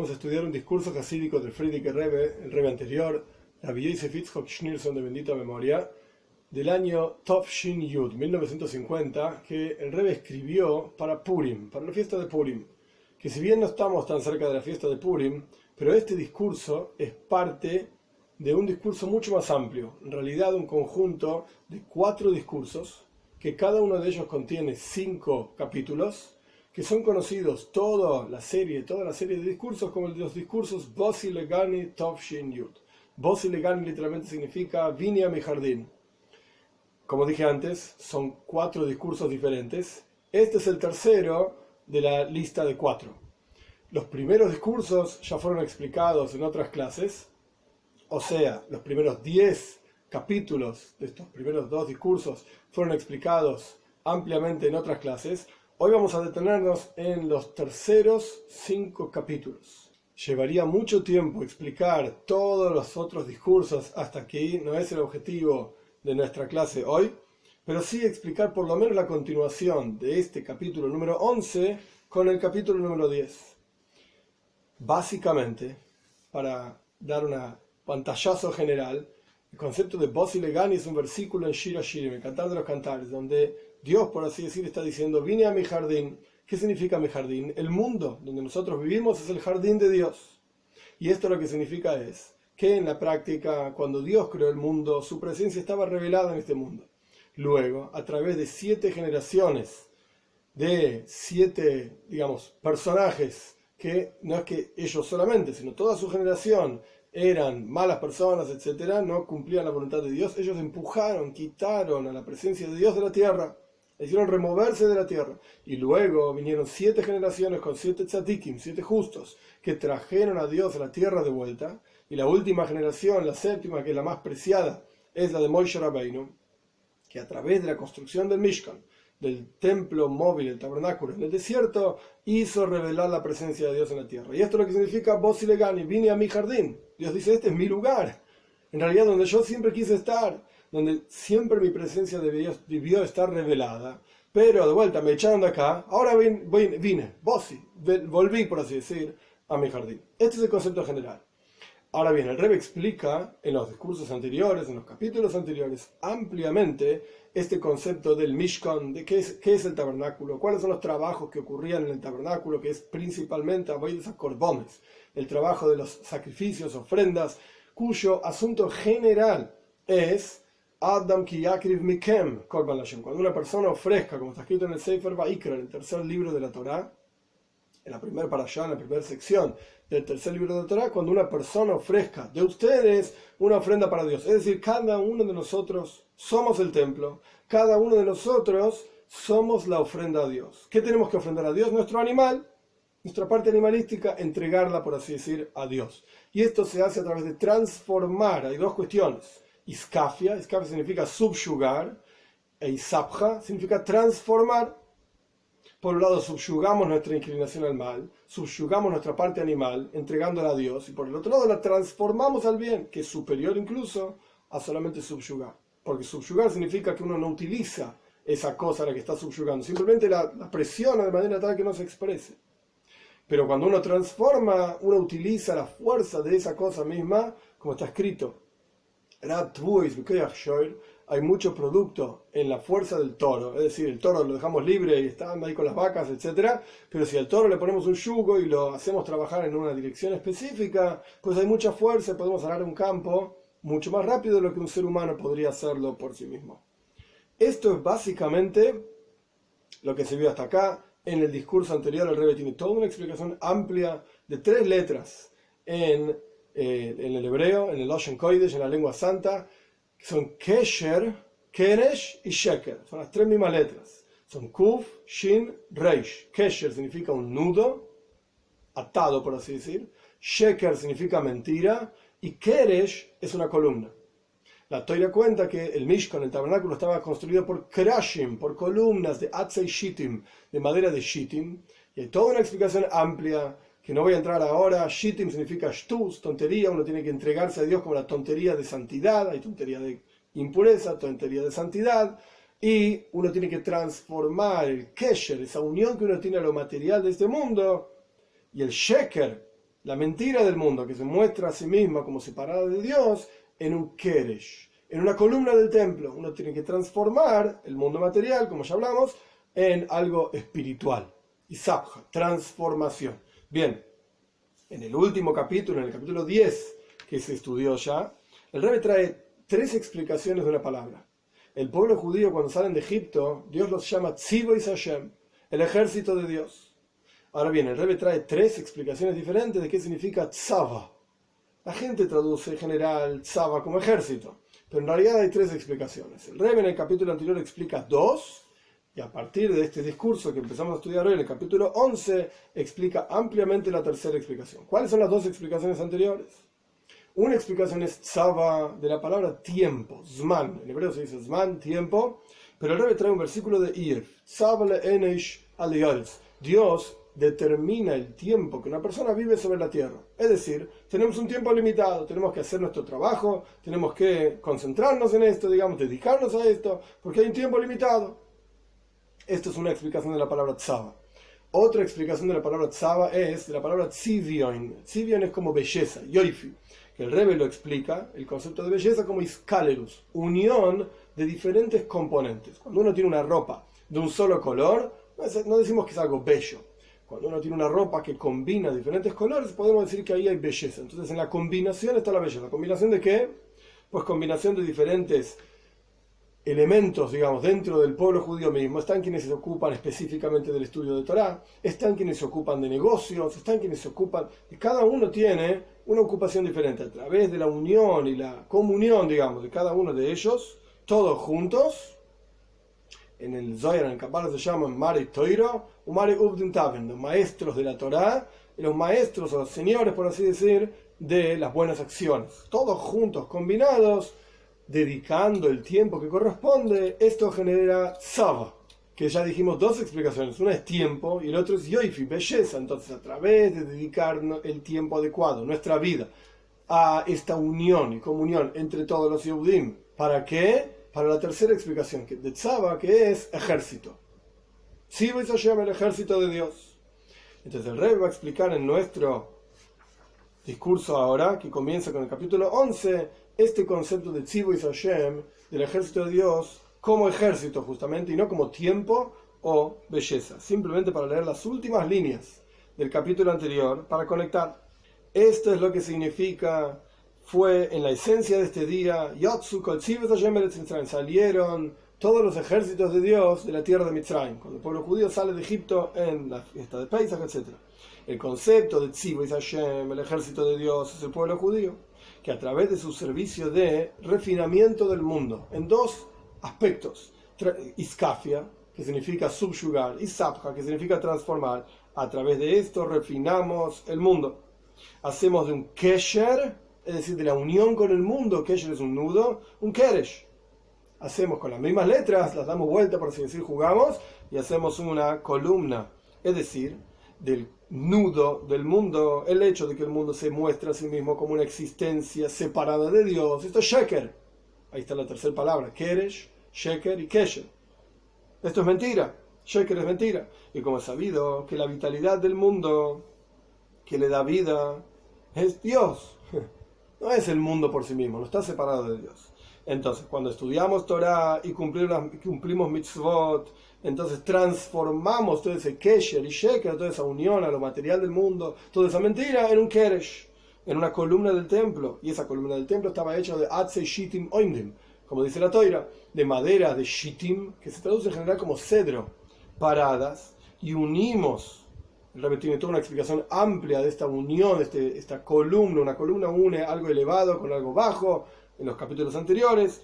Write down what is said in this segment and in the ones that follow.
vamos a estudiar un discurso hasídico del Frierdiker Rebbe, el Rebbe anterior, Rabbi Yosef Yitzchok Schneerson de bendita memoria, del año Tov Shin Yud, 1950, que el Rebbe escribió para Purim, para la fiesta de Purim. Que si bien no estamos tan cerca de la fiesta de Purim, pero este discurso es parte de un discurso mucho más amplio, en realidad un conjunto de 4 discursos, que cada uno de ellos contiene 5 capítulos, que son conocidos toda la serie de discursos como los discursos Bosi Legani Tov Shin Yud. Bosi Legani literalmente significa vine a mi jardín. Como dije antes, son 4 discursos diferentes. Este es el tercero de la lista de 4. Los primeros discursos ya fueron explicados en otras clases, o sea, los primeros 10 capítulos de estos primeros 2 discursos fueron explicados ampliamente en otras clases. Hoy vamos a detenernos en los terceros 5 capítulos. Llevaría mucho tiempo explicar todos los otros discursos hasta aquí, no es el objetivo de nuestra clase hoy, pero sí explicar por lo menos la continuación de este capítulo número 11 con el capítulo número 10. Básicamente, para dar un pantallazo general, el concepto de Bosi Legani es un versículo en Shir HaShirim, el Cantar de los Cantares, donde Dios, por así decir, está diciendo, vine a mi jardín. ¿Qué significa mi jardín? El mundo donde nosotros vivimos es el jardín de Dios. Y esto lo que significa es que en la práctica, cuando Dios creó el mundo, su presencia estaba revelada en este mundo. Luego, a través de 7 generaciones, de 7, personajes, que no es que ellos solamente, sino toda su generación eran malas personas, etcétera, no cumplían la voluntad de Dios, ellos empujaron, quitaron a la presencia de Dios de la tierra, le hicieron removerse de la tierra, y luego vinieron 7 generaciones con 7 tzadikim, 7 justos, que trajeron a Dios a la tierra de vuelta, y la última generación, la 7ª, que es la más preciada, es la de Moshe Rabbeinu, que a través de la construcción del Mishkan, del templo móvil, el tabernáculo en el desierto, hizo revelar la presencia de Dios en la tierra. Y esto es lo que significa Bosi Legani, vine a mi jardín. Dios dice, este es mi lugar, en realidad donde yo siempre quise estar, donde siempre mi presencia debió estar revelada, pero de vuelta me echaron de acá, ahora vine, Bosi, volví, por así decir, a mi jardín. Este es el concepto general. Ahora bien, el Rebbe explica en los discursos anteriores, en los capítulos anteriores, ampliamente este concepto del Mishkan, de qué es el tabernáculo, cuáles son los trabajos que ocurrían en el tabernáculo, que es principalmente Avodas HaKorbanos, el trabajo de los sacrificios, ofrendas, cuyo asunto general es Adam ki yakriv mikem korban Lashem. Cuando una persona ofrezca, como está escrito en el Sefer Vayikra, en el tercer libro de la Torá, en la primera parashá, en la primera sección del tercer libro de la Torá, cuando una persona ofrezca de ustedes una ofrenda para Dios, es decir, cada uno de nosotros somos el templo, cada uno de nosotros somos la ofrenda a Dios. ¿Qué tenemos que ofrendar a Dios? Nuestro animal, nuestra parte animalística, entregarla, por así decir, a Dios. Y esto se hace a través de transformar. Hay 2 cuestiones. Iskafia significa subyugar, e isabja significa transformar. Por un lado, subyugamos nuestra inclinación al mal, subyugamos nuestra parte animal, entregándola a Dios, y por el otro lado la transformamos al bien, que es superior incluso a solamente subyugar. Porque subyugar significa que uno no utiliza esa cosa a la que está subyugando, simplemente la presiona de manera tal que no se exprese. Pero cuando uno transforma, uno utiliza la fuerza de esa cosa misma, como está escrito. Hay mucho producto en la fuerza del toro, es decir, el toro lo dejamos libre y está ahí con las vacas, etc. Pero si al toro le ponemos un yugo y lo hacemos trabajar en una dirección específica, pues hay mucha fuerza y podemos arar un campo mucho más rápido de lo que un ser humano podría hacerlo por sí mismo. Esto es básicamente lo que se vio hasta acá. En el discurso anterior el Rebbe tiene toda una explicación amplia de 3 letras en el hebreo, en el Lashon Kodesh, en la lengua santa, que son Kesher, Keresh y Sheker. Son las 3 mismas letras. Son Kuf, Shin, Reish. Kesher significa un nudo, atado por así decir. Sheker significa mentira. Y Keresh es una columna. La Torah cuenta que el Mishkan, el tabernáculo, estaba construido por Kerashim, por columnas de Atzei Shittim, de madera de Shittim. Y hay toda una explicación amplia que no voy a entrar ahora. Shittim significa shtus, tontería. Uno tiene que entregarse a Dios como la tontería de santidad. Hay tontería de impureza, tontería de santidad. Y uno tiene que transformar el kesher, esa unión que uno tiene a lo material de este mundo. Y el sheker, la mentira del mundo, que se muestra a sí misma como separada de Dios, en un keresh, en una columna del templo. Uno tiene que transformar el mundo material, como ya hablamos, en algo espiritual. Y sabja, transformación. Bien, en el último capítulo, en el capítulo 10, que se estudió ya, el Rebbe trae 3 explicaciones de una palabra. El pueblo judío, cuando salen de Egipto, Dios los llama Tzivois Hashem, el ejército de Dios. Ahora bien, el Rebbe trae 3 explicaciones diferentes de qué significa Tzava. La gente traduce en general Tzava como ejército, pero en realidad hay 3 explicaciones. El Rebbe en el capítulo anterior explica 2, y a partir de este discurso que empezamos a estudiar hoy en el capítulo 11, explica ampliamente la tercera explicación. ¿Cuáles son las 2 explicaciones anteriores? Una explicación es Tzava, de la palabra tiempo, Zman. En hebreo se dice Zman, tiempo, pero el Rebbe trae un versículo de Iyef, Tzava le'enesh al-yaretz. Dios determina el tiempo que una persona vive sobre la tierra. Es decir, tenemos un tiempo limitado, tenemos que hacer nuestro trabajo, tenemos que concentrarnos en esto, digamos, dedicarnos a esto, porque hay un tiempo limitado. Esto es una explicación de la palabra Tzava. Otra explicación de la palabra Tzava es de la palabra Tzivion. Tzivion es como belleza, yoifi. Que el Rebbe lo explica, el concepto de belleza, como iskalerus, unión de diferentes componentes. Cuando uno tiene una ropa de un solo color, no decimos que es algo bello. Cuando uno tiene una ropa que combina diferentes colores, podemos decir que ahí hay belleza. Entonces en la combinación está la belleza. ¿Combinación de qué? Pues combinación de diferentes elementos, digamos, dentro del pueblo judío mismo. Están quienes se ocupan específicamente del estudio de Torá, están quienes se ocupan de negocios, están quienes se ocupan... Y cada uno tiene una ocupación diferente. A través de la unión y la comunión, digamos, de cada uno de ellos, todos juntos, en el Zohar, en el Kabbalah se llaman Mare Toiro o Mare Uvdim Taven, los maestros de la Torá, y los maestros o los señores, por así decir, de las buenas acciones. Todos juntos, combinados, dedicando el tiempo que corresponde, esto genera Tzava, que ya dijimos 2 explicaciones. Una es tiempo y el otro es Yoifi, belleza. Entonces, a través de dedicar el tiempo adecuado, nuestra vida, a esta unión y comunión entre todos los Yehudim. ¿Para qué? Para la tercera explicación de Tzava, que es ejército. Tzivois Hashem, el ejército de Dios. Entonces el Rebbe va a explicar en nuestro discurso ahora, que comienza con el capítulo 11, este concepto de Tzivois Hashem, del ejército de Dios, como ejército justamente, y no como tiempo o belleza. Simplemente para leer las últimas líneas del capítulo anterior, para conectar. Esto es lo que significa... Fue en la esencia de este día, salieron todos los ejércitos de Dios de la tierra de Mitzrayim, cuando el pueblo judío sale de Egipto en la fiesta de Pesach, etc. El concepto de Tzivois Hashem, el ejército de Dios, es el pueblo judío, que a través de su servicio de refinamiento del mundo, en 2 aspectos, iskafia, que significa subyugar, y sabja, que significa transformar, a través de esto refinamos el mundo. Hacemos de un kesher, es decir, de la unión con el mundo, kesher es un nudo, un keresh. Hacemos con las mismas letras, las damos vuelta, por así decir, jugamos, y hacemos una columna, es decir, del nudo del mundo, el hecho de que el mundo se muestra a sí mismo como una existencia separada de Dios. Esto es sheker. Ahí está la tercera palabra, keresh, sheker y kesher. Esto es mentira, sheker es mentira. Y como es sabido que la vitalidad del mundo que le da vida es Dios. No es el mundo por sí mismo, no está separado de Dios. Entonces, cuando estudiamos Torah y cumplimos mitzvot, entonces transformamos todo ese kesher y sheker, toda esa unión a lo material del mundo, toda esa mentira, en un keresh, en una columna del templo. Y esa columna del templo estaba hecha de atzei shitim oimdim, como dice la Toira, de madera de shitim, que se traduce en general como cedro, paradas, y unimos. El Rebbe tiene toda una explicación amplia de esta unión, esta columna. Una columna une algo elevado con algo bajo. En los capítulos anteriores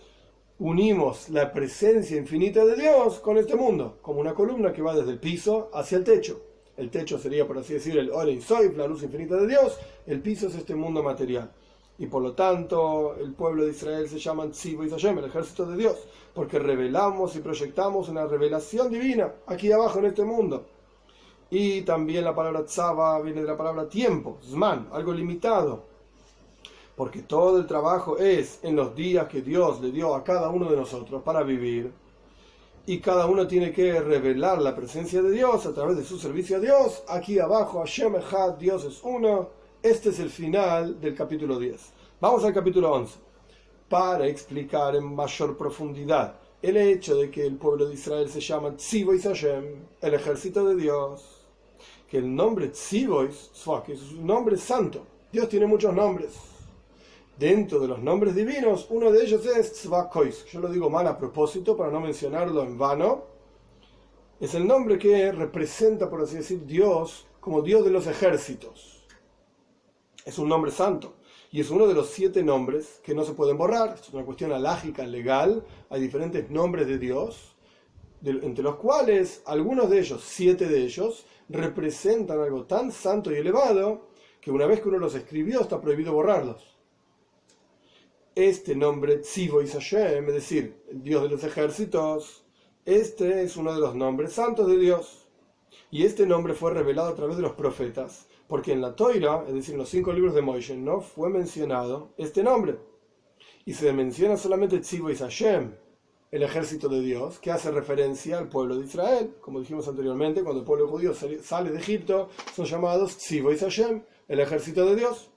unimos la presencia infinita de Dios con este mundo, como una columna que va desde el piso hacia el techo. El techo sería, por así decir, el Oren Soif, la luz infinita de Dios. El piso es este mundo material. Y por lo tanto, el pueblo de Israel se llama Tzivois Hashem, el ejército de Dios, porque revelamos y proyectamos una revelación divina aquí abajo en este mundo. Y también la palabra tzava viene de la palabra tiempo, zman, algo limitado, porque todo el trabajo es en los días que Dios le dio a cada uno de nosotros para vivir, y cada uno tiene que revelar la presencia de Dios a través de su servicio a Dios. Aquí abajo, Hashem Echad, Dios es uno, Este es el final del capítulo 10. Vamos al capítulo 11, para explicar en mayor profundidad el hecho de que el pueblo de Israel se llama Tzivois Hashem, el ejército de Dios, que el nombre Tzivois es un nombre santo. Dios tiene muchos nombres. Dentro de los nombres divinos, uno de ellos es Tzvakois. Yo lo digo mal a propósito para no mencionarlo en vano. Es el nombre que representa, por así decir, Dios como Dios de los ejércitos. Es un nombre santo. Y es uno de los 7 nombres que no se pueden borrar. Es una cuestión alágica, legal. Hay diferentes nombres de Dios, entre los cuales algunos de ellos, 7 de ellos, representan algo tan santo y elevado que una vez que uno los escribió está prohibido borrarlos. Este nombre, Tzivois Hashem, es decir, el Dios de los ejércitos, este es uno de los nombres santos de Dios. Y este nombre fue revelado a través de los profetas, porque en la Toira, es decir, en los 5 libros de Moisés, no fue mencionado este nombre. Y se menciona solamente Tzivois Hashem, el ejército de Dios, que hace referencia al pueblo de Israel. Como dijimos anteriormente, cuando el pueblo judío sale de Egipto, son llamados Tzivois Hashem, el ejército de Dios.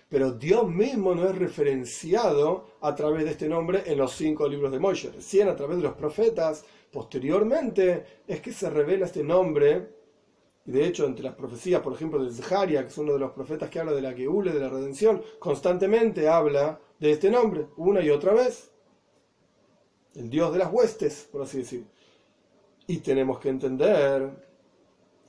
Pero Dios mismo no es referenciado a través de este nombre en los 5 libros de Moisés. Recién a través de los profetas, posteriormente, es que se revela este nombre. Y de hecho, entre las profecías, por ejemplo, de Zeharia, que es uno de los profetas que habla de la Geule, de la redención, constantemente habla de este nombre, una y otra vez. El Dios de las huestes, por así decir. Y tenemos que entender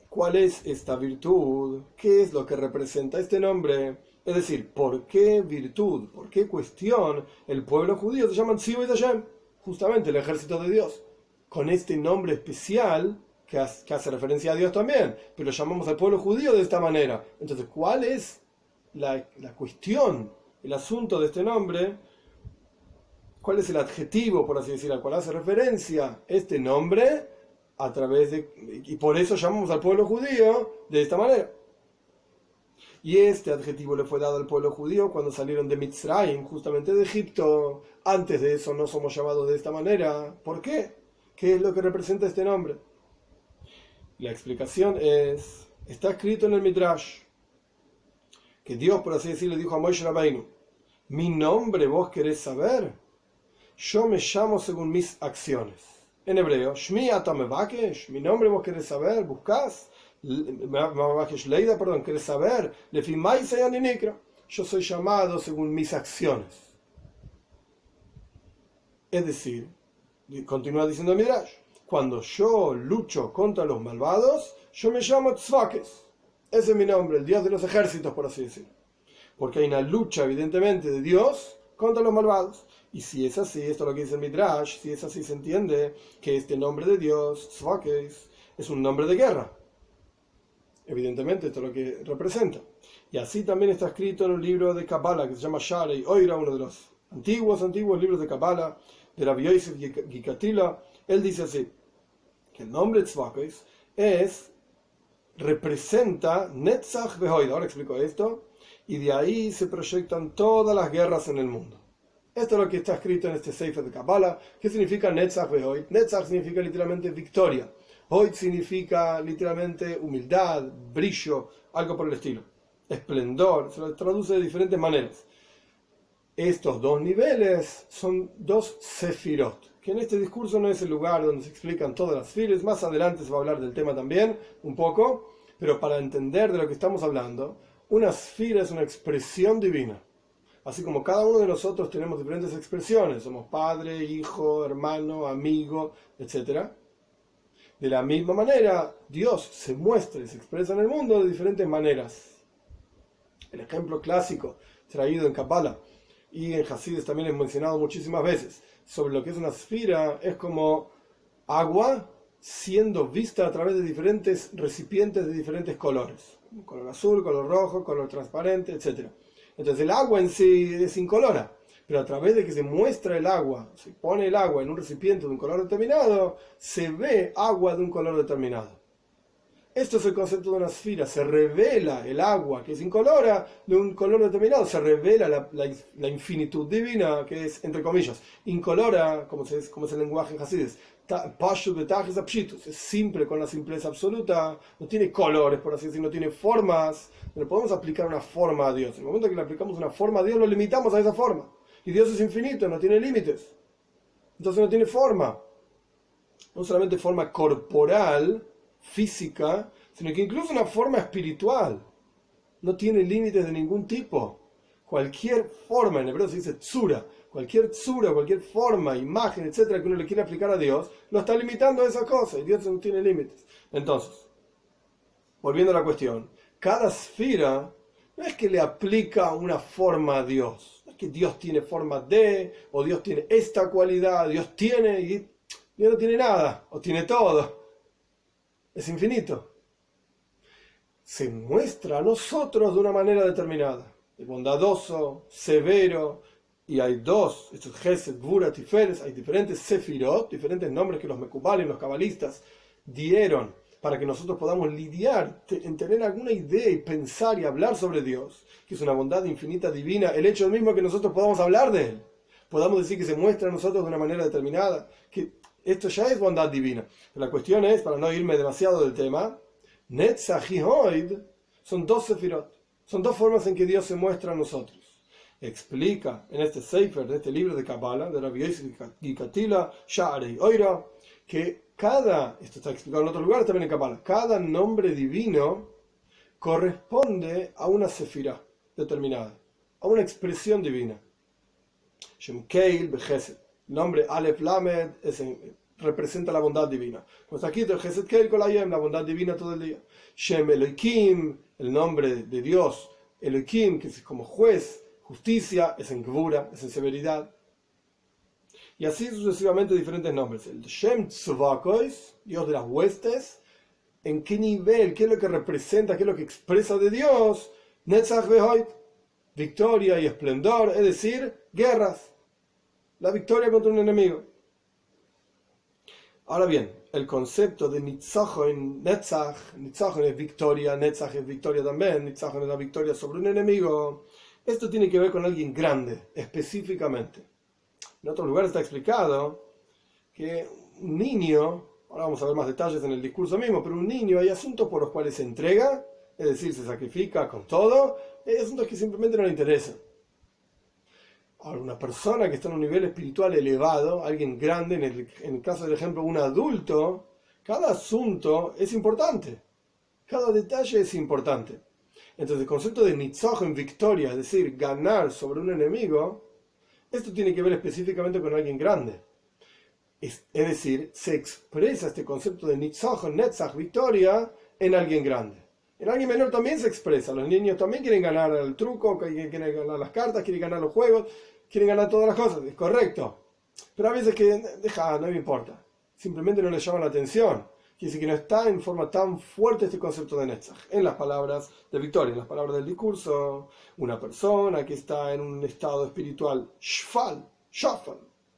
cuál es esta virtud, qué es lo que representa este nombre. Es decir, ¿por qué virtud, por qué cuestión el pueblo judío se llama Tzivois Hashem? Justamente el ejército de Dios. Con este nombre especial que hace referencia a Dios también, pero llamamos al pueblo judío de esta manera. Entonces, ¿cuál es la cuestión, el asunto de este nombre? ¿Cuál es el adjetivo, por así decir, al cual hace referencia este nombre a través de... Y por eso llamamos al pueblo judío de esta manera. Y este adjetivo le fue dado al pueblo judío cuando salieron de Mitzrayim, justamente de Egipto. Antes de eso no somos llamados de esta manera. ¿Por qué? ¿Qué es lo que representa este nombre? La explicación está escrito en el Midrash, que Dios, por así decirlo, dijo a Moshe Rabbeinu: mi nombre vos querés saber, yo me llamo según mis acciones. En hebreo, Shmi ata mevakesh, mi nombre vos querés saber, buscás, Leida, querés saber, yo soy llamado según mis acciones. Es decir, continúa diciendo el Midrash, cuando yo lucho contra los malvados, yo me llamo Tzvakes. Ese es mi nombre, el Dios de los ejércitos, por así decir. Porque hay una lucha, evidentemente, de Dios contra los malvados. Y si es así, esto es lo que dice el Midrash, si es así, se entiende que este nombre de Dios, Tzvakes, es un nombre de guerra. Evidentemente, esto es lo que representa. Y así también está escrito en un libro de Kabbalah que se llama Sharei Oira, uno de los antiguos libros de Kabbalah, de Rabbi Yosef Gikatila. Él dice así, que el nombre Tzvakes representa Netzach Vehoid. Ahora explico esto. Y de ahí se proyectan todas las guerras en el mundo. Esto es lo que está escrito en este Sefer de Kabbalah. ¿Qué significa Netzach Vehoid? Netzach significa literalmente victoria. Hoy significa literalmente humildad, brillo, algo por el estilo. Esplendor, se lo traduce de diferentes maneras. Estos 2 niveles son 2 sefirot, que en este discurso no es el lugar donde se explican todas las filas. Más adelante se va a hablar del tema también, un poco, pero para entender de lo que estamos hablando, una sefira es una expresión divina. Así como cada uno de nosotros tenemos diferentes expresiones, somos padre, hijo, hermano, amigo, etc. De la misma manera, Dios se muestra y se expresa en el mundo de diferentes maneras. El ejemplo clásico traído en Kabbalah y en Hasidus también es mencionado muchísimas veces sobre lo que es una esfera, es como agua siendo vista a través de diferentes recipientes de diferentes colores. Color azul, color rojo, color transparente, etc. Entonces el agua en sí es incolora, pero a través de que se muestra el agua, se pone el agua en un recipiente de un color determinado, se ve agua de un color determinado. Esto es el concepto de una esfera. Se revela el agua, que es incolora, de un color determinado. Se revela la infinitud divina, que es, entre comillas, incolora, como es el lenguaje en Hasides. Es simple, con la simpleza absoluta. No tiene colores, por así decirlo, no tiene formas. No podemos aplicar una forma a Dios. En el momento que le aplicamos una forma a Dios, lo limitamos a esa forma. Y Dios es infinito, no tiene límites. Entonces no tiene forma. No solamente forma corporal, física, sino que incluso una forma espiritual. No tiene límites de ningún tipo. Cualquier forma, en hebreo se dice tsura, cualquier forma, imagen, etcétera, que uno le quiera aplicar a Dios, lo está limitando a esa cosa, y Dios no tiene límites. Entonces, volviendo a la cuestión, cada esfera no es que le aplica una forma a Dios, no es que Dios tiene forma de, o Dios tiene esta cualidad, Dios tiene y Dios no tiene nada, o tiene todo. Es infinito. Se muestra a nosotros de una manera determinada. Es bondadoso, severo, y hay dos, estos Gesed, Gvura, Tiferes, hay diferentes Sefirot, diferentes nombres que los Mekubalim, los cabalistas, dieron para que nosotros podamos lidiar, en tener alguna idea y pensar y hablar sobre Dios, que es una bondad infinita, divina, el hecho mismo que nosotros podamos hablar de Él, podamos decir que se muestra a nosotros de una manera determinada, que esto ya es bondad divina. La cuestión es, para no irme demasiado del tema, Netzach y Hoid son dos Sefirot, son dos formas en que Dios se muestra a nosotros. Explica en este Sefer, en este libro de Kabbalah, de Rabbi Yosef Gikatila, Sha'arei Oira, que esto está explicado en otro lugar también en Kabbalah, cada nombre divino corresponde a una Sefirah determinada, a una expresión divina. Shem Keil Bechesed. El nombre Aleph Lamed representa la bondad divina. Como está aquí, el Chesed Keil Kol Hayom, la bondad divina todo el día. Shem Elohim, el nombre de Dios, Elohim, que es como juez, justicia, es en Gvura, es en severidad. Y así sucesivamente diferentes nombres. El Shem Tzvakois, Dios de las huestes, ¿en qué nivel? ¿Qué es lo que representa? ¿Qué es lo que expresa de Dios? Netzach Vehoid, victoria y esplendor, es decir, guerras. La victoria contra un enemigo. Ahora bien, el concepto de Nitzachon, Nitzachon es victoria, Netzach es victoria también, Nitzachon es la victoria sobre un enemigo. Esto tiene que ver con alguien grande, específicamente. En otro lugar está explicado que un niño, ahora vamos a ver más detalles en el discurso mismo, pero un niño, hay asuntos por los cuales se entrega, es decir, se sacrifica con todo, hay asuntos que simplemente no le interesan. Ahora, una persona que está en un nivel espiritual elevado, alguien grande, en el caso del ejemplo un adulto, cada asunto es importante, cada detalle es importante. Entonces el concepto de nitzach en victoria, es decir, ganar sobre un enemigo, esto tiene que ver específicamente con alguien grande. Es decir, se expresa este concepto de nitzach, netzach, victoria, en alguien grande. En alguien menor también se expresa, los niños también quieren ganar el truco, quieren ganar las cartas, quieren ganar los juegos, quieren ganar todas las cosas, es correcto. Pero a veces no me importa. Simplemente no les llama la atención. Quiere decir que no está en forma tan fuerte este concepto de Netzach. En las palabras de Victoria, en las palabras del discurso, una persona que está en un estado espiritual shafal,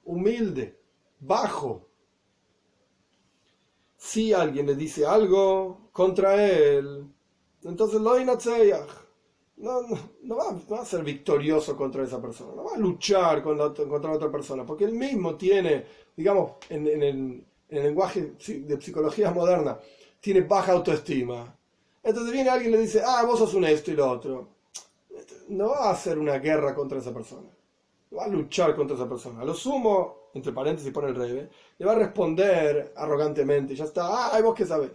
humilde, bajo. Si alguien le dice algo contra él, entonces lo inatzeyach. No va a ser victorioso contra esa persona, no va a luchar contra la otra persona, porque él mismo tiene, digamos, en el lenguaje de psicología moderna, tiene baja autoestima. Entonces viene alguien y le dice, vos sos un esto y lo otro. No va a hacer una guerra contra esa persona, no va a luchar contra esa persona. A lo sumo, entre paréntesis pone el rebe, le va a responder arrogantemente, ya está, vos qué sabés.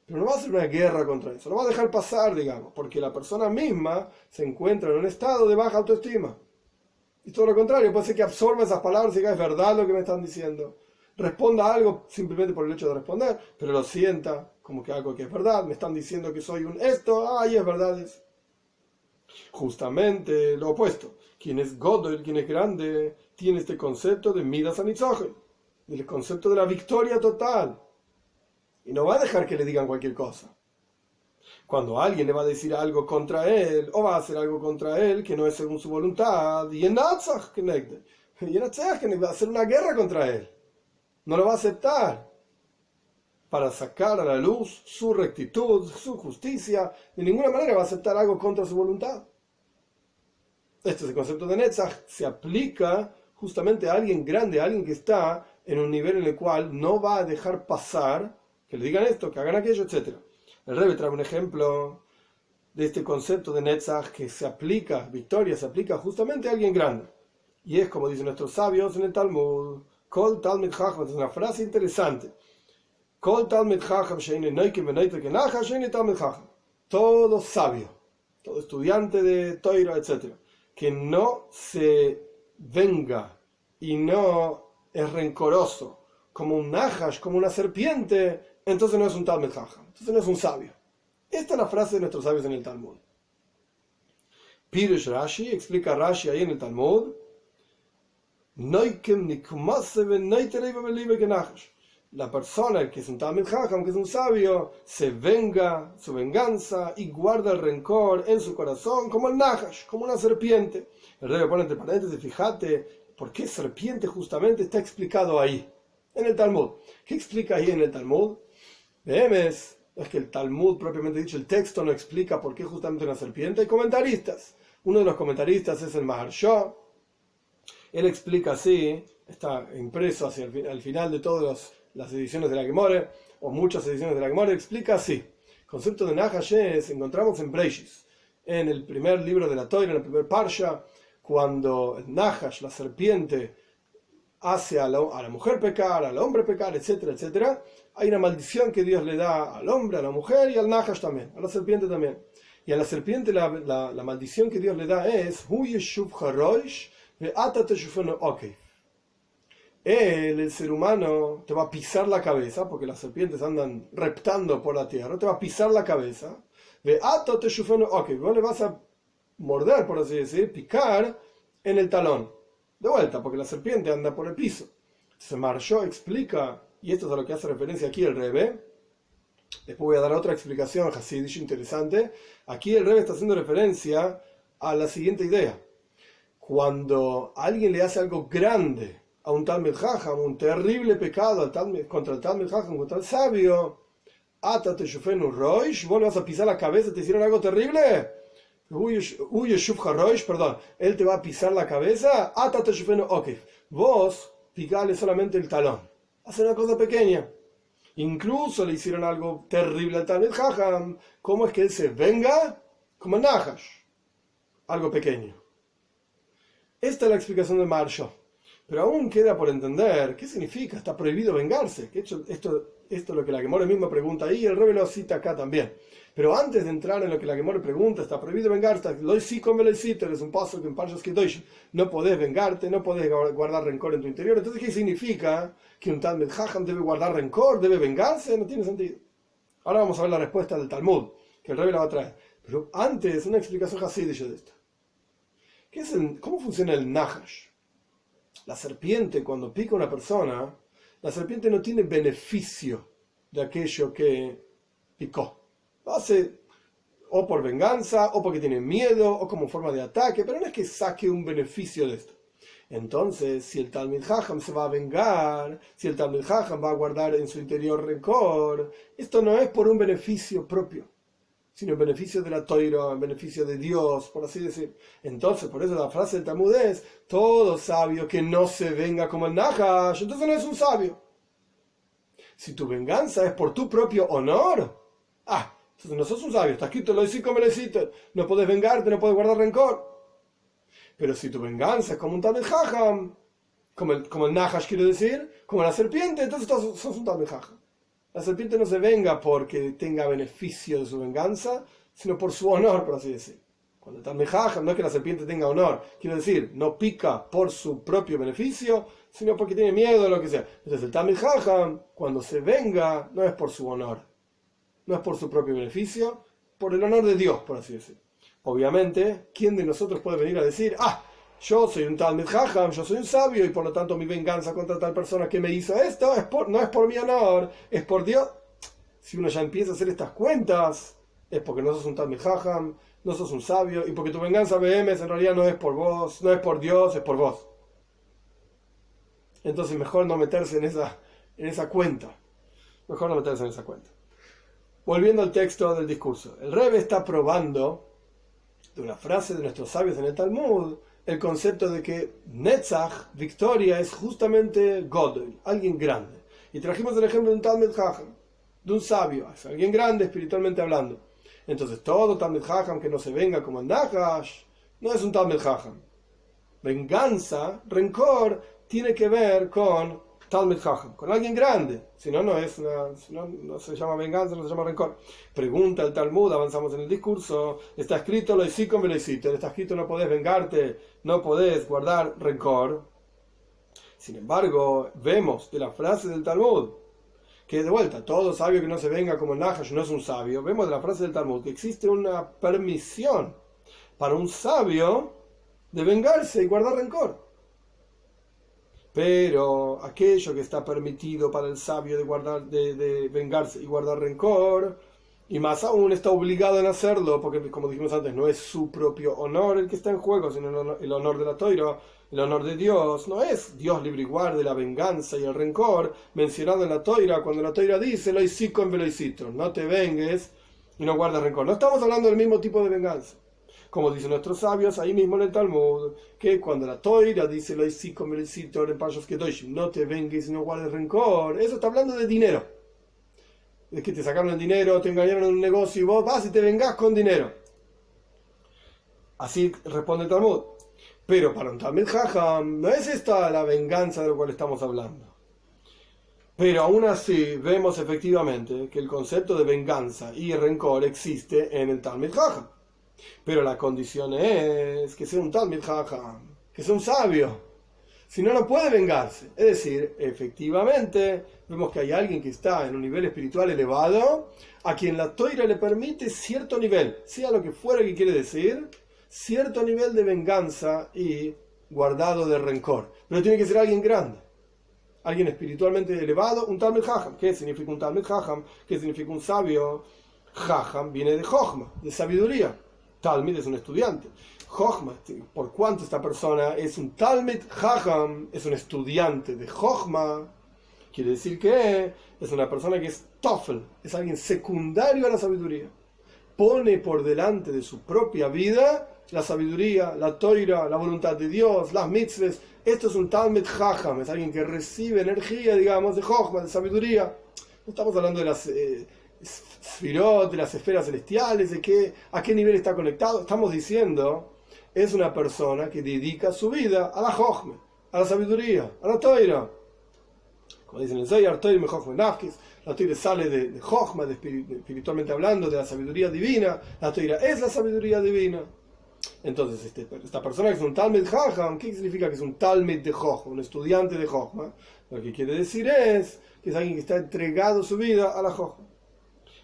Pero no va a hacer una guerra contra eso, lo va a dejar pasar, digamos, porque la persona misma se encuentra en un estado de baja autoestima. Y todo lo contrario, puede ser que absorba esas palabras y diga, es verdad lo que me están diciendo. Responda algo simplemente por el hecho de responder, pero lo sienta como que algo que es verdad, me están diciendo que soy un esto, es verdad eso. Justamente lo opuesto, quien es Godel, quien es grande, tiene este concepto de Midas Anitzach, el concepto de la victoria total. Y no va a dejar que le digan cualquier cosa. Cuando alguien le va a decir algo contra él, o va a hacer algo contra él que no es según su voluntad, y va a hacer una guerra contra él. No lo va a aceptar. para sacar a la luz su rectitud, su justicia. De ninguna manera va a aceptar algo contra su voluntad. Este es el concepto de Netzach. Se aplica justamente a alguien grande, a alguien que está en un nivel en el cual no va a dejar pasar que le digan esto, que hagan aquello, etc. El Rebbe trae un ejemplo de este concepto de Netzach que se aplica, victoria, se aplica justamente a alguien grande. Y es como dicen nuestros sabios en el Talmud, Kol Talmid Chacham, es una frase interesante. Kol Talmid Chacham sheine noikim v'noiter kenacha sheine Talmid Chacham. Todo sabio, todo estudiante de Toira, etc., que no se venga y no es rencoroso como un najash, como una serpiente, entonces no es un Talmid Chacham, entonces no es un sabio. Esta es la frase de nuestros sabios en el Talmud. Pirush Rashi, explica Rashi ahí en el Talmud, la persona que es un Talmid Chacham, que es un sabio, se venga su venganza y guarda el rencor en su corazón como el najash, como una serpiente. El Rebbe pone entre paréntesis, fíjate, ¿por qué serpiente justamente está explicado ahí, en el Talmud? ¿Qué explica ahí en el Talmud? Es que el Talmud, propiamente dicho, el texto no explica por qué justamente una serpiente. Hay comentaristas. Uno de los comentaristas es el Maharsha. Él explica así, está impreso hacia al final de todas las ediciones de la Gemara, o muchas ediciones de la Gemara, explica así. El concepto de Nahash encontramos en Breishis, en el primer libro de la Torah, en el primer Parsha, cuando el Nahash, la serpiente, hace a la mujer pecar, al hombre pecar, etcétera, etcétera. Hay una maldición que Dios le da al hombre, a la mujer y al Nahash también, a la serpiente también. Y a la serpiente la maldición que Dios le da es el ser humano te va a pisar la cabeza, porque las serpientes andan reptando por la tierra, te va a pisar la cabeza, vos le vas a morder, por así decir, picar en el talón. De vuelta, porque la serpiente anda por el piso. Entonces Maharsha explica, y esto es a lo que hace referencia aquí el Rebbe. Después voy a dar otra explicación hasidish interesante. Aquí el Rebbe está haciendo referencia a la siguiente idea. Cuando alguien le hace algo grande a un Talmid Chacham, un terrible pecado contra el Talmid Chacham, contra el sabio, Atate shufenu roish, vos le vas a pisar la cabeza, te hicieron algo terrible. Perdón, él te va a pisar la cabeza, vos picale solamente el talón, hace una cosa pequeña. Incluso le hicieron algo terrible al Talmid Chacham, ¿cómo es que él se venga? Como el Nahash, algo pequeño. Esta es la explicación de Maharsha, pero aún queda por entender qué significa, está prohibido vengarse. Esto es lo que la Gemara misma pregunta ahí, y el Rebbe lo cita acá también. Pero antes de entrar en lo que la Gemara pregunta, está prohibido vengarse, es un paso que en Parshas Kedoshim, no podés vengarte, no podés guardar rencor en tu interior. Entonces, ¿qué significa? ¿Que un Talmid Chacham debe guardar rencor, debe vengarse? No tiene sentido. Ahora vamos a ver la respuesta del Talmud, que el Rebbe la va a traer. Pero antes, una explicación hasidish de esto. ¿Cómo funciona el Nahash? La serpiente, cuando pica a una persona, la serpiente no tiene beneficio de aquello que picó. Lo hace o por venganza, o porque tiene miedo, o como forma de ataque, pero no es que saque un beneficio de esto. Entonces, si el Talmid Chacham se va a vengar, si el Talmid Chacham va a guardar en su interior rencor, esto no es por un beneficio propio, sino en beneficio de la Toira, en beneficio de Dios, por así decir. Entonces, por eso la frase del Talmud es, todo sabio que no se venga como el Nahash, entonces no es un sabio. Si tu venganza es por tu propio honor, entonces no sos un sabio, está escrito, lo hiciste como lo hiciste, no podés vengarte, no podés guardar rencor. Pero si tu venganza es como un Talmid Chacham, como el Nahash quiero decir, como la serpiente, entonces sos un Talmid Chacham. La serpiente no se venga porque tenga beneficio de su venganza, sino por su honor, por así decir. Cuando el Talmid Chacham no es que la serpiente tenga honor, quiero decir, no pica por su propio beneficio, sino porque tiene miedo o lo que sea. Entonces el Talmid Chacham, cuando se venga, no es por su honor, no es por su propio beneficio, por el honor de Dios, por así decir. Obviamente, ¿quién de nosotros puede venir a decir, yo soy un Talmid Chacham, yo soy un sabio, y por lo tanto mi venganza contra tal persona que me hizo esto no es por mi honor, es por Dios? Si uno ya empieza a hacer estas cuentas, es porque no sos un Talmid Chacham, no sos un sabio, y porque tu venganza BM en realidad no es por vos, no es por Dios, es por vos. Entonces mejor no meterse en esa cuenta. Mejor no meterse en esa cuenta. Volviendo al texto del discurso. El Rebbe está probando de una frase de nuestros sabios en el Talmud el concepto de que Netzach, victoria, es justamente Godel, alguien grande. Y trajimos el ejemplo de un Talmid Chacham, de un sabio, es alguien grande espiritualmente hablando. Entonces todo Talmid Chacham que no se venga como el Nahash no es un Talmid Chacham. Venganza, rencor, tiene que ver con Talmid Chacham, con alguien grande. Si no, no se llama venganza, no se llama rencor. Pregunta el Talmud, avanzamos en el discurso. Está escrito lo hicí con veloicito. Está escrito no podés vengarte, no podés guardar rencor. Sin embargo, vemos de la frase del Talmud que de vuelta, todo sabio que no se venga como el Nahash no es un sabio. Vemos de la frase del Talmud que existe una permisión para un sabio de vengarse y guardar rencor. Pero aquello que está permitido para el sabio de vengarse y guardar rencor, y más aún está obligado en hacerlo, porque como dijimos antes, no es su propio honor el que está en juego, sino el honor de la Toira, el honor de Dios. No es Dios libre y guarde la venganza y el rencor mencionado en la Toira, cuando la Toira dice, lo hicí con veloicito, no te vengues y no guardes rencor. No estamos hablando del mismo tipo de venganza. Como dicen nuestros sabios, ahí mismo en el Talmud, que cuando la Toira dice lo hicí con veloicito, no te vengues y no guardes rencor, eso está hablando de dinero. Es que te sacaron el dinero, te engañaron en un negocio y vos vas y te vengás con dinero. Así responde el Talmud. Pero para un Talmid Chacham no es esta la venganza de lo cual estamos hablando. Pero aún así vemos efectivamente que el concepto de venganza y rencor existe en el Talmid Chacham. Pero la condición es que sea un Talmid Chacham, que sea un sabio. Si no, no puede vengarse. Es decir, efectivamente, vemos que hay alguien que está en un nivel espiritual elevado, a quien la Toira le permite cierto nivel, sea lo que fuera que quiere decir, cierto nivel de venganza y guardado de rencor. Pero tiene que ser alguien grande, alguien espiritualmente elevado, un Talmid Chacham. ¿Qué significa un Talmid Chacham? ¿Qué significa un sabio? Chacham viene de Jochma, de sabiduría. Talmid es un estudiante. Jochma, por cuanto esta persona es un Talmid Chacham, es un estudiante de Jochma, quiere decir que es una persona que es Tofel, es alguien secundario a la sabiduría. Pone por delante de su propia vida la sabiduría, la toira, la voluntad de Dios, las mitzvahs. Esto es un Talmid Chacham, es alguien que recibe energía, digamos, de Jochma, de sabiduría. No estamos hablando de las Sfirot, de las esferas celestiales, a qué nivel está conectado. Estamos diciendo, es una persona que dedica su vida a la Jochma, a la sabiduría, a la toira. Como dicen en el Zohar, toira me Jochma nafkis. La toira sale de Jochma, espiritualmente hablando, de la sabiduría divina. La toira es la sabiduría divina. Entonces, esta persona que es un Talmid Chacham, ¿qué significa que es un Talmid de Jochma, un estudiante de Jochma? Lo que quiere decir es que es alguien que está entregado su vida a la Jochma.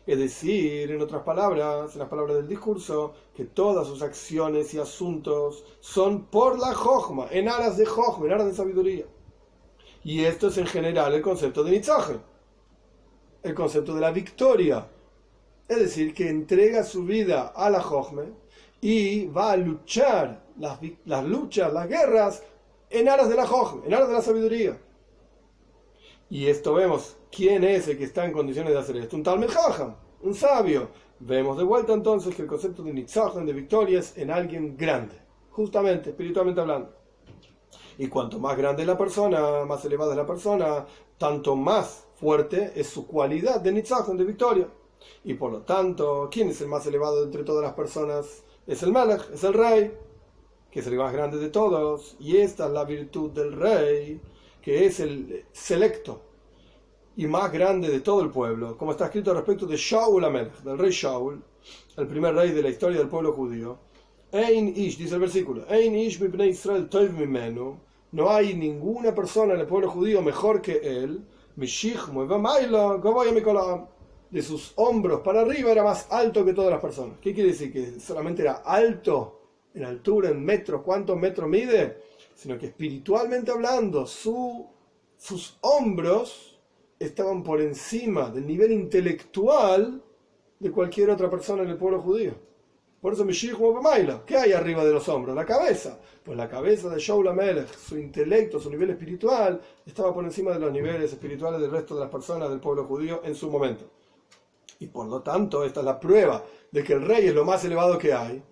Es decir, en otras palabras, en las palabras del discurso, que todas sus acciones y asuntos son por la Jochma, en aras de Jochma, en aras de sabiduría. Y esto es en general el concepto de Nitzach, el concepto de la victoria. Es decir, que entrega su vida a la Jochma y va a luchar las luchas, las guerras, en aras de la Jochma, en aras de la sabiduría. Y esto vemos, ¿quién es el que está en condiciones de hacer esto? Un Talmid Chacham, un sabio. Vemos de vuelta entonces que el concepto de Nitzach, de victoria, es en alguien grande, justamente, espiritualmente hablando. Y cuanto más grande es la persona, más elevada es la persona, tanto más fuerte es su cualidad de Nitzach, de victoria. Y por lo tanto, ¿quién es el más elevado entre todas las personas? Es el Melech, es el rey, que es el más grande de todos. Y esta es la virtud del rey, que es el selecto y más grande de todo el pueblo, como está escrito respecto de Shaul Amelech, del rey Shaul, el primer rey de la historia del pueblo judío. Ein ish, dice el versículo, Ein ish mi bnei Israel toiv mimenu, no hay ninguna persona en el pueblo judío mejor que él, mishichmo v'mayla gavoya mikol ha'am, de sus hombros para arriba era más alto que todas las personas. ¿Qué quiere decir? Que solamente era alto en altura, en metros, ¿cuántos metros mide? Sino que espiritualmente hablando, sus hombros estaban por encima del nivel intelectual de cualquier otra persona en el pueblo judío. Por eso Mishich como Pamaila. ¿Qué hay arriba de los hombros? La cabeza. Pues la cabeza de Shaul HaMelech, su intelecto, su nivel espiritual, estaba por encima de los niveles espirituales del resto de las personas del pueblo judío en su momento. Y por lo tanto, esta es la prueba de que el rey es lo más elevado que hay.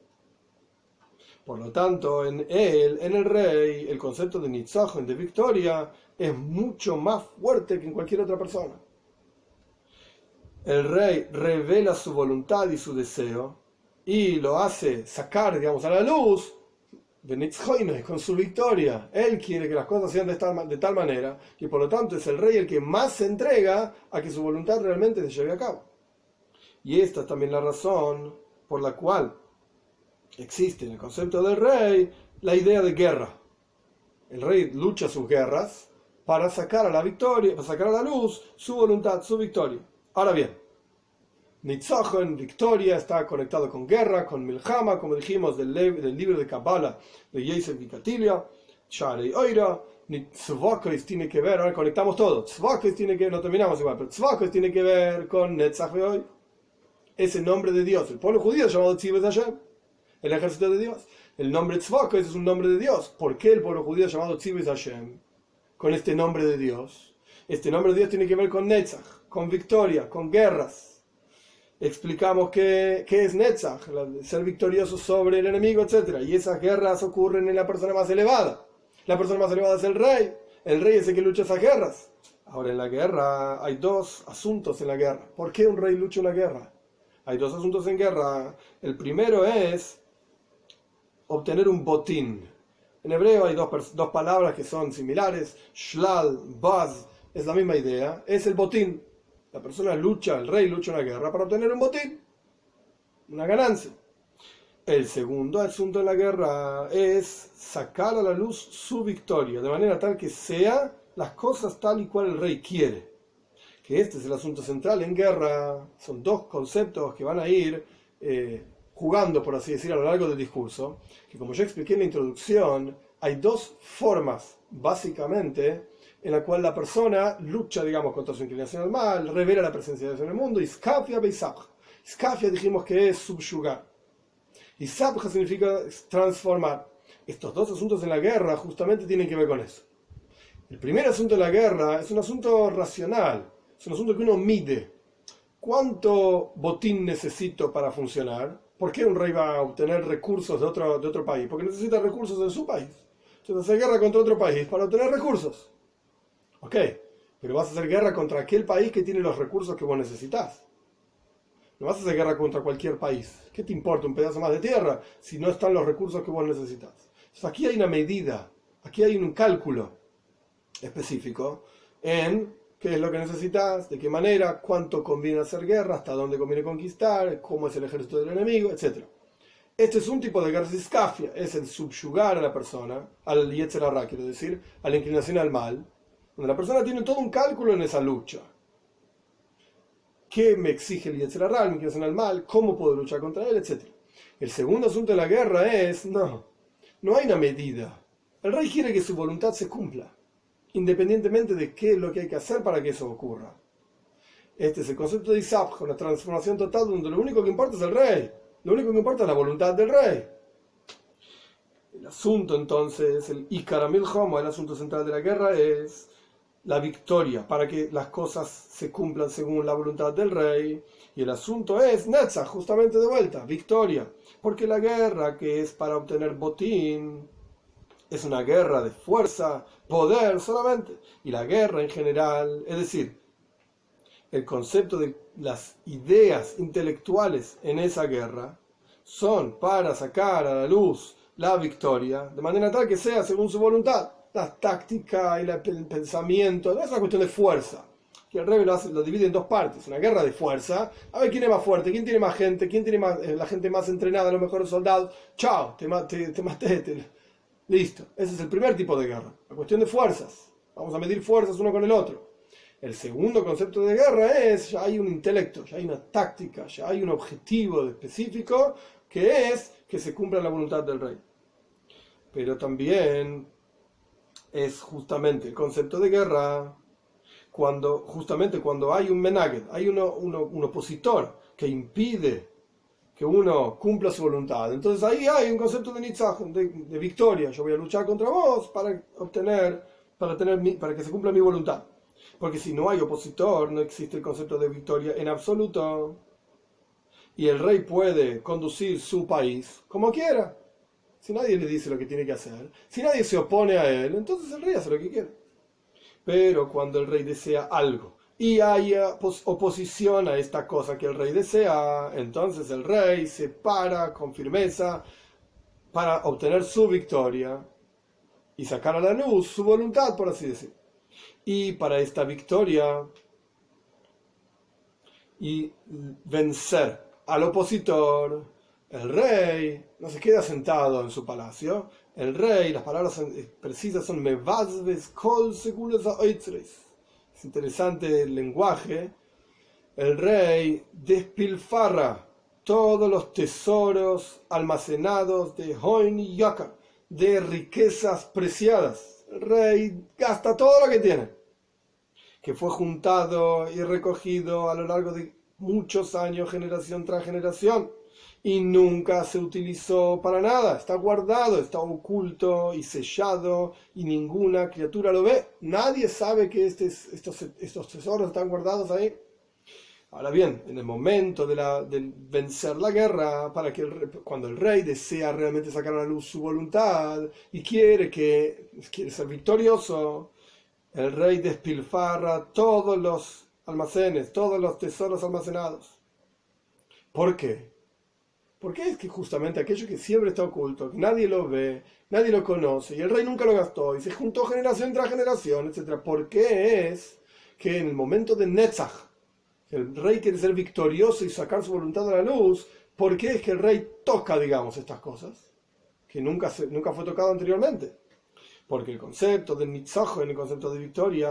Por lo tanto, en el rey, el concepto de Nitzachon, de victoria, es mucho más fuerte que en cualquier otra persona. El rey revela su voluntad y su deseo y lo hace sacar, digamos, a la luz con su victoria. Él quiere que las cosas sean de tal manera y por lo tanto es el rey el que más se entrega a que su voluntad realmente se lleve a cabo. Y esta es también la razón por la cual existe en el concepto del rey la idea de guerra. El rey lucha sus guerras para sacar a la victoria, para sacar a la luz su voluntad, su victoria. Ahora bien, Nitzachon, victoria, está conectado con guerra, con milhama, como dijimos del libro de Kabbalah de Yosef y Katilia, Sharei Oira. Tzvokos tiene que ver, ahora conectamos todo. Tzvokos tiene que ver, no terminamos igual, pero Tzvokos tiene que ver con Netzach Ve'Oy. Es el nombre de Dios. El pueblo judío es llamado Tzivos Hashem, el ejército de Dios. El nombre Tzvokos es un nombre de Dios. ¿Por qué el pueblo judío es llamado Tzivos Hashem? Con este nombre de Dios. Este nombre de Dios tiene que ver con Netzach, con victoria, con guerras. Explicamos qué es Netzach, ser victorioso sobre el enemigo, etc. Y esas guerras ocurren en la persona más elevada. La persona más elevada es el rey. El rey es el que lucha esas guerras. Ahora, en la guerra hay dos asuntos en la guerra. ¿Por qué un rey lucha una guerra? Hay dos asuntos en guerra. El primero es obtener un botín. En hebreo hay dos palabras que son similares. Shlal, baz, es la misma idea. Es el botín. La persona lucha, el rey lucha una guerra para obtener un botín, una ganancia. El segundo asunto en la guerra es sacar a la luz su victoria, de manera tal que sea las cosas tal y cual el rey quiere. Que este es el asunto central en guerra. Son dos conceptos que van a ir jugando, por así decir, a lo largo del discurso. Que como ya expliqué en la introducción, hay dos formas, básicamente, en la cual la persona lucha, digamos, contra su inclinación al mal, revela la presencia de Dios en el mundo. Y Skafia Beisabja. Skafia dijimos que es subyugar. Y Sabja significa transformar. Estos dos asuntos en la guerra justamente tienen que ver con eso. El primer asunto de la guerra es un asunto racional. Es un asunto que uno mide. ¿Cuánto botín necesito para funcionar? ¿Por qué un rey va a obtener recursos de otro país? Porque necesita recursos en su país. Entonces hace guerra contra otro país para obtener recursos. Ok, pero vas a hacer guerra contra aquel país que tiene los recursos que vos necesitas. No vas a hacer guerra contra cualquier país. ¿Qué te importa un pedazo más de tierra si no están los recursos que vos necesitas? Entonces aquí hay una medida, aquí hay un cálculo específico en qué es lo que necesitas, de qué manera, cuánto conviene hacer guerra, hasta dónde conviene conquistar, cómo es el ejército del enemigo, etc. Este es un tipo de guerra iskafia, es el subyugar a la persona, al yetzer hara, quiero decir, a la inclinación al mal, donde la persona tiene todo un cálculo en esa lucha. ¿Qué me exige el yetzer hara, la inclinación al mal? ¿Cómo puedo luchar contra él? Etc. El segundo asunto de la guerra es, no hay una medida. El rey quiere que su voluntad se cumpla, independientemente de qué es lo que hay que hacer para que eso ocurra. Este es el concepto de Isabja, una transformación total donde lo único que importa es el rey. Lo único que importa es la voluntad del rey. El asunto entonces, el Ikar Milhama, el asunto central de la guerra es la victoria, para que las cosas se cumplan según la voluntad del rey. Y el asunto es Netzach, justamente de vuelta, victoria. Porque la guerra que es para obtener botín es una guerra de fuerza, poder solamente. Y la guerra en general, es decir, el concepto de las ideas intelectuales en esa guerra son para sacar a la luz la victoria, de manera tal que sea según su voluntad. La táctica y el pensamiento no es una cuestión de fuerza, que el rey lo divide en dos partes: una guerra de fuerza, a ver quién es más fuerte, quién tiene más gente, quién tiene más, la gente más entrenada, los mejores soldados. Chao, te maté, listo. Ese es el primer tipo de guerra, la cuestión de fuerzas. Vamos a medir fuerzas uno con el otro. El segundo concepto de guerra es, ya hay un intelecto, ya hay una táctica, ya hay un objetivo específico, que es que se cumpla la voluntad del rey. Pero también es justamente el concepto de guerra cuando hay un menaged, hay un opositor que impide que uno cumpla su voluntad. Entonces ahí hay un concepto de nitzaj, de victoria. Yo voy a luchar contra vos para obtener, para que se cumpla mi voluntad. Porque si no hay opositor, no existe el concepto de victoria en absoluto. Y el rey puede conducir su país como quiera. Si nadie le dice lo que tiene que hacer, si nadie se opone a él, entonces el rey hace lo que quiere. Pero cuando el rey desea algo y haya oposición a esta cosa que el rey desea, entonces el rey se para con firmeza para obtener su victoria y sacar a la luz su voluntad, por así decir. Y para esta victoria y vencer al opositor, el rey no se queda sentado en su palacio. El rey, las palabras precisas son mevazves kol segulas aoitzres. Es interesante el lenguaje. El rey despilfarra todos los tesoros almacenados de Hoin y Yakar, de riquezas preciadas. El rey gasta todo lo que tiene, que fue juntado y recogido a lo largo de muchos años, generación tras generación, y nunca se utilizó para nada. Está guardado, está oculto y sellado, y ninguna criatura lo ve. Nadie sabe que estos tesoros están guardados ahí. Ahora bien, en el momento de vencer la guerra, cuando el rey desea realmente sacar a la luz su voluntad y quiere ser victorioso, el rey despilfarra todos los almacenes, todos los tesoros almacenados. ¿Por qué? Porque es que justamente aquello que siempre está oculto, que nadie lo ve, nadie lo conoce, y el rey nunca lo gastó, y se juntó generación tras generación, etc. ¿Por qué es que en el momento de Netzach, el rey quiere ser victorioso y sacar su voluntad a la luz? ¿Por qué es que el rey toca, digamos, estas cosas? Que nunca fue tocado anteriormente. Porque el concepto de nitzach, el concepto de victoria,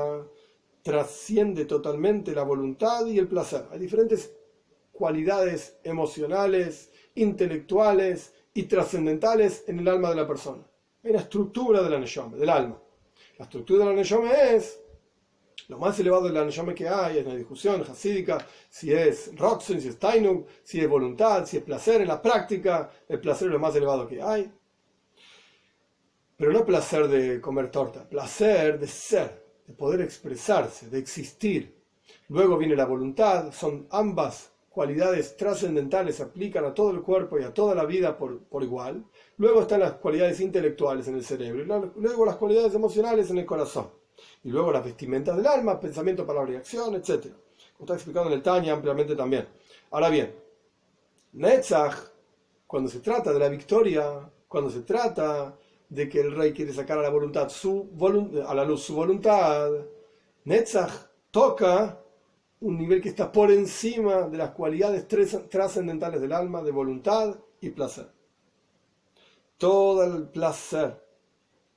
trasciende totalmente la voluntad y el placer. Hay diferentes cualidades emocionales, intelectuales y trascendentales en el alma de la persona. Hay una estructura de la neshama, del alma. La estructura de la neshama es lo más elevado de la neshama que hay. Es una discusión hasídica si es rotzen, si es tainug, si es voluntad, si es placer. En la práctica, el placer es lo más elevado que hay. Pero no placer de comer torta, placer de ser, de poder expresarse, de existir. Luego viene la voluntad. Son ambas cualidades trascendentales, se aplican a todo el cuerpo y a toda la vida por igual. Luego están las cualidades intelectuales en el cerebro, y luego las cualidades emocionales en el corazón. Y luego las vestimentas del alma, pensamiento, palabra y acción, etc. Como está explicado en el Tanya ampliamente también. Ahora bien, Netzach, cuando se trata de la victoria, cuando se trata de que el rey quiere sacar a la voluntad a la luz su voluntad, Netzach toca un nivel que está por encima de las cualidades trascendentales del alma, de voluntad y placer. Todo el placer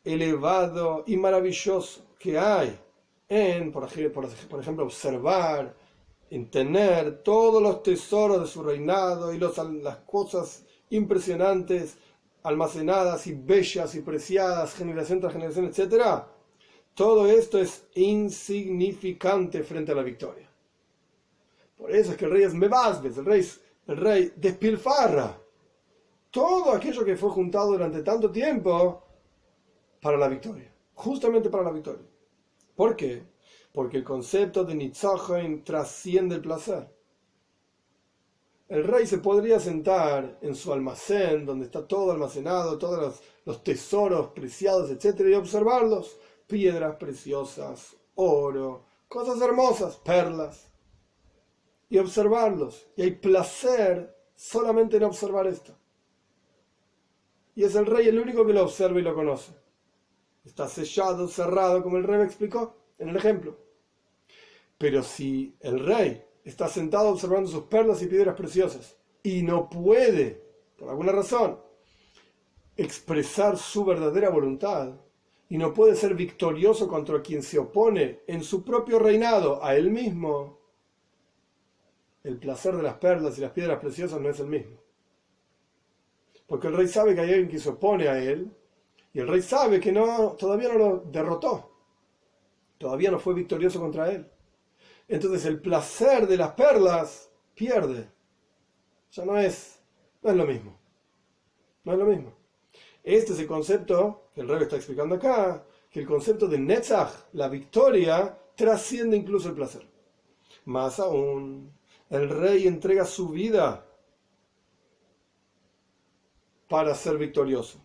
elevado y maravilloso que hay en, por ejemplo, observar, en tener todos los tesoros de su reinado y las cosas impresionantes almacenadas y bellas y preciadas, generación tras generación, etc. Todo esto es insignificante frente a la victoria. Por eso es que el rey es mevazves, el rey despilfarra todo aquello que fue juntado durante tanto tiempo para la victoria, justamente para la victoria. ¿Por qué? Porque el concepto de nitzachen trasciende el placer. El rey se podría sentar en su almacén, donde está todo almacenado, todos los tesoros preciados, etc., y observarlos. Piedras preciosas, oro, cosas hermosas, perlas. Y observarlos. Y hay placer solamente en observar esto. Y es el rey el único que lo observa y lo conoce. Está sellado, cerrado, como el rey me explicó en el ejemplo. Pero si el rey está sentado observando sus perlas y piedras preciosas y no puede, por alguna razón, expresar su verdadera voluntad, y no puede ser victorioso contra quien se opone en su propio reinado a él mismo, el placer de las perlas y las piedras preciosas no es el mismo. Porque el rey sabe que hay alguien que se opone a él, y el rey sabe que todavía no lo derrotó, todavía no fue victorioso contra él. Entonces el placer de las perlas pierde. Ya no es No es lo mismo. No es lo mismo. Este es el concepto que el Rebbe está explicando acá, que el concepto de Netzach, la victoria, trasciende incluso el placer. Más aún, el rey entrega su vida para ser victorioso.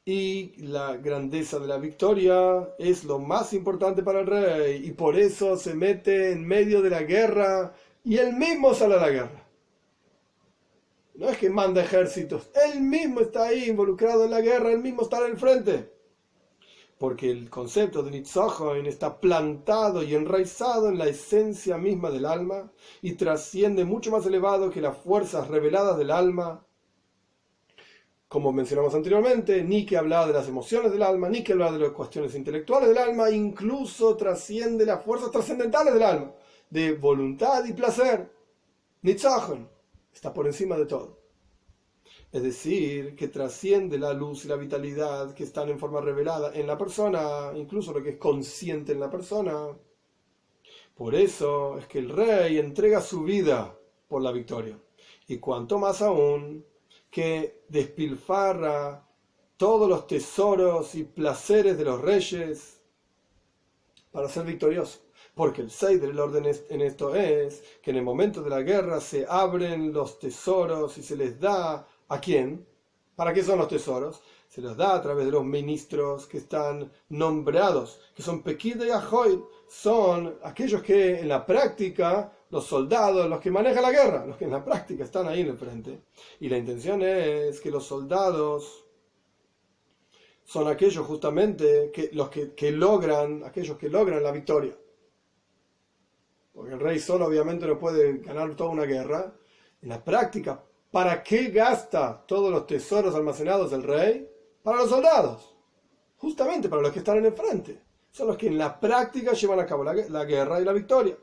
Y la grandeza de la victoria es lo más importante para el rey, y por eso se mete en medio de la guerra y él mismo sale a la guerra. No es que manda ejércitos, él mismo está ahí involucrado en la guerra, él mismo está en el frente. Porque el concepto de Nitzachon está plantado y enraizado en la esencia misma del alma y trasciende mucho más elevado que las fuerzas reveladas del alma, como mencionamos anteriormente, ni que hablar de las emociones del alma, ni que hablar de las cuestiones intelectuales del alma, incluso trasciende las fuerzas trascendentales del alma, de voluntad y placer. Nitzachon está por encima de todo. Es decir, que trasciende la luz y la vitalidad que están en forma revelada en la persona, incluso lo que es consciente en la persona. Por eso es que el rey entrega su vida por la victoria. Y cuanto más aún que despilfarra todos los tesoros y placeres de los reyes para ser victorioso. Porque el Seider del orden en esto es que en el momento de la guerra se abren los tesoros y se les da ¿a quién? ¿Para qué son los tesoros? Se los da a través de los ministros que están nombrados, que son Pekid y Ahoy, son aquellos que en la práctica, los soldados, los que manejan la guerra, los que en la práctica están ahí en el frente. Y la intención es que los soldados son aquellos justamente aquellos que logran la victoria. Porque el rey solo obviamente no puede ganar toda una guerra. En la práctica, ¿para qué gasta todos los tesoros almacenados el rey? Para los soldados. Justamente para los que están en el frente. Son los que en la práctica llevan a cabo la guerra y la victoria.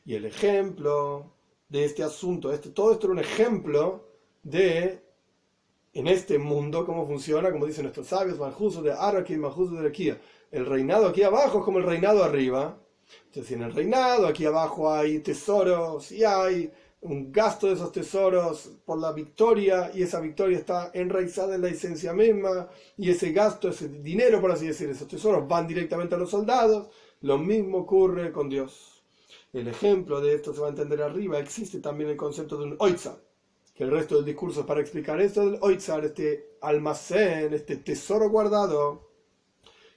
Y el ejemplo de este asunto, todo esto era un ejemplo de, en este mundo, cómo funciona, como dicen nuestros sabios, Maljuso de Araki y Maljuso de Rekia. El reinado aquí abajo es como el reinado arriba. Entonces, en el reinado, aquí abajo hay tesoros y hay un gasto de esos tesoros por la victoria, y esa victoria está enraizada en la esencia misma, y ese gasto, ese dinero, por así decir, esos tesoros van directamente a los soldados. Lo mismo ocurre con Dios. El ejemplo de esto se va a entender arriba. Existe también el concepto de un oitzar, que el resto del discurso es para explicar esto del oitzar, este almacén, este tesoro guardado,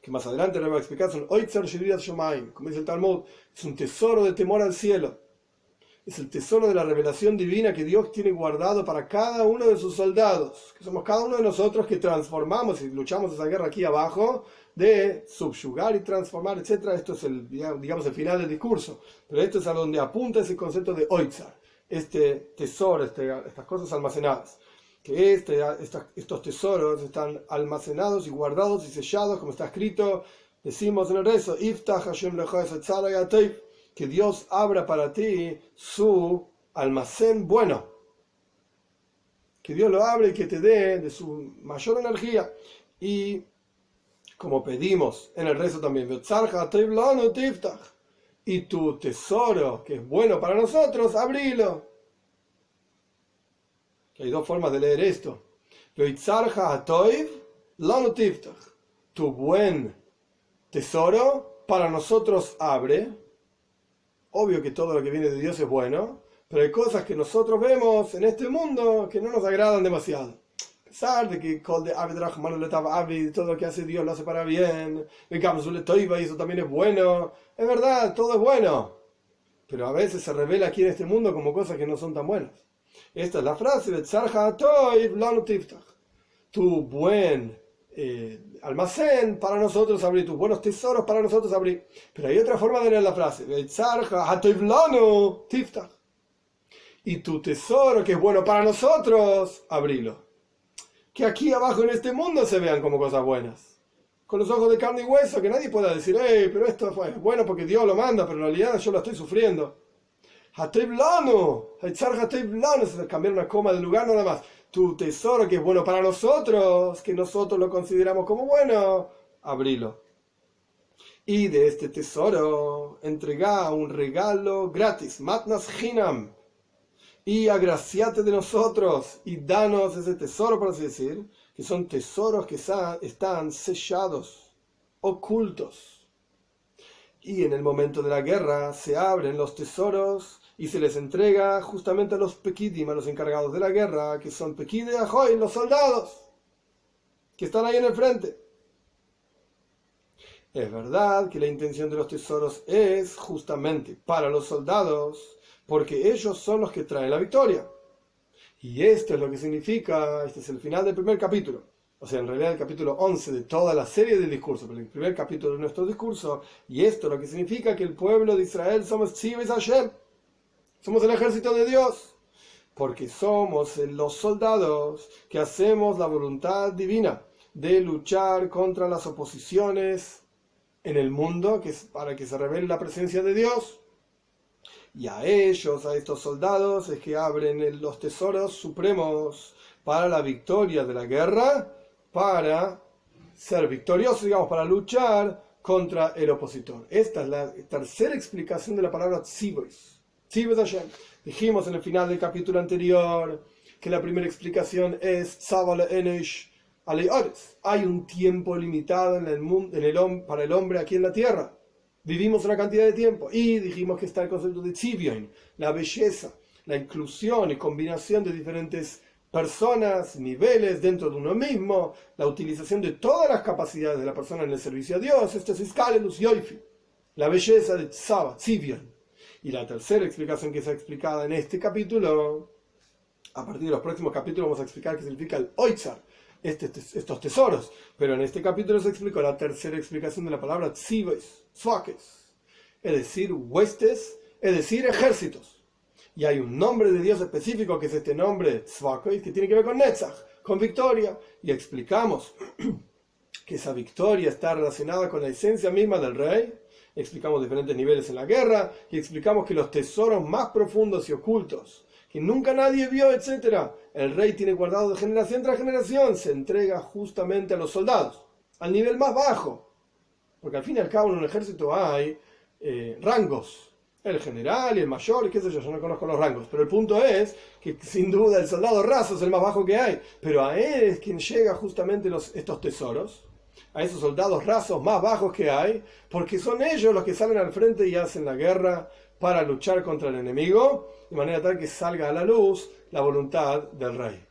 que más adelante le voy a explicar. Es un oitzar shiriat shomayim, como dice el Talmud, es un tesoro de temor al cielo. Es el tesoro de la revelación divina que Dios tiene guardado para cada uno de sus soldados, que somos cada uno de nosotros que transformamos y luchamos esa guerra aquí abajo de subyugar y transformar, etc. Esto es digamos, el final del discurso, pero esto es a donde apunta ese concepto de oitzar, este tesoro, estas cosas almacenadas, que estos tesoros están almacenados y guardados y sellados, como está escrito, decimos en el rezo, Iftach Hashem lecha es tzara yateif, que Dios abra para ti su almacén bueno, que Dios lo abre y que te dé de su mayor energía. Y como pedimos en el rezo también, y tu tesoro que es bueno para nosotros, abrilo. Que hay dos formas de leer esto. Tu buen tesoro para nosotros abre. Obvio que todo lo que viene de Dios es bueno, pero hay cosas que nosotros vemos en este mundo que no nos agradan demasiado. A pesar de que todo lo que hace Dios lo hace para bien, y eso también es bueno, es verdad, todo es bueno, pero a veces se revela aquí en este mundo como cosas que no son tan buenas. Esta es la frase de tu buen almacén para nosotros abrir, tus buenos tesoros para nosotros abrir. Pero hay otra forma de leer la frase, y tu tesoro que es bueno para nosotros, abrilo. Que aquí abajo en este mundo se vean como cosas buenas, con los ojos de carne y hueso, que nadie pueda decir, pero esto es bueno porque Dios lo manda, pero en realidad yo lo estoy sufriendo. Se cambiar una coma de lugar nada más. Tu tesoro que es bueno para nosotros, que nosotros lo consideramos como bueno, abrilo. Y de este tesoro entrega un regalo gratis, matnas hinam, y agraciate de nosotros y danos ese tesoro, por así decir, que son tesoros que están sellados, ocultos. Y en el momento de la guerra se abren los tesoros y se les entrega justamente a los pekidim, a los encargados de la guerra, que son pekide ahoy, los soldados, que están ahí en el frente. Es verdad que la intención de los tesoros es justamente para los soldados, porque ellos son los que traen la victoria. Y esto es lo que significa, este es el final del primer capítulo, o sea, en realidad el capítulo 11 de toda la serie del discurso, pero el primer capítulo de nuestro discurso, y esto es lo que significa que el pueblo de Israel somos Tzivos Hashem, somos el ejército de Dios, porque somos los soldados que hacemos la voluntad divina de luchar contra las oposiciones en el mundo, que es para que se revele la presencia de Dios. Y a ellos, a estos soldados, es que abren los tesoros supremos para la victoria de la guerra, para ser victoriosos, digamos, para luchar contra el opositor. Esta es la tercera explicación de la palabra tzivos. Tzivos Hashem. Dijimos en el final del capítulo anterior que la primera explicación es tzaval enesh alei ores. Hay un tiempo limitado en el mundo, para el hombre aquí en la tierra. Vivimos una cantidad de tiempo. Y dijimos que está el concepto de tzivion, la belleza, la inclusión y combinación de diferentes personas, niveles dentro de uno mismo, la utilización de todas las capacidades de la persona en el servicio a Dios. Esto es iskalelus yoifi, la belleza de tzivion. Y la tercera explicación que está explicada en este capítulo, a partir de los próximos capítulos vamos a explicar qué significa el oitzar, estos tesoros, pero en este capítulo se explicó la tercera explicación de la palabra tzivos, tzvakes, es decir, huestes, es decir, ejércitos. Y hay un nombre de Dios específico que es este nombre tzvakes, que tiene que ver con Netzach, con victoria, y explicamos que esa victoria está relacionada con la esencia misma del rey. Explicamos diferentes niveles en la guerra y explicamos que los tesoros más profundos y ocultos que nunca nadie vio, etcétera, el rey tiene guardado de generación tras generación, se entrega justamente a los soldados, al nivel más bajo, porque al fin y al cabo en un ejército hay rangos, el general y el mayor, y qué sé yo no conozco los rangos, pero el punto es que sin duda el soldado raso es el más bajo que hay, pero a él es quien llega justamente estos tesoros, a esos soldados rasos más bajos que hay, porque son ellos los que salen al frente y hacen la guerra para luchar contra el enemigo, de manera tal que salga a la luz la voluntad del rey.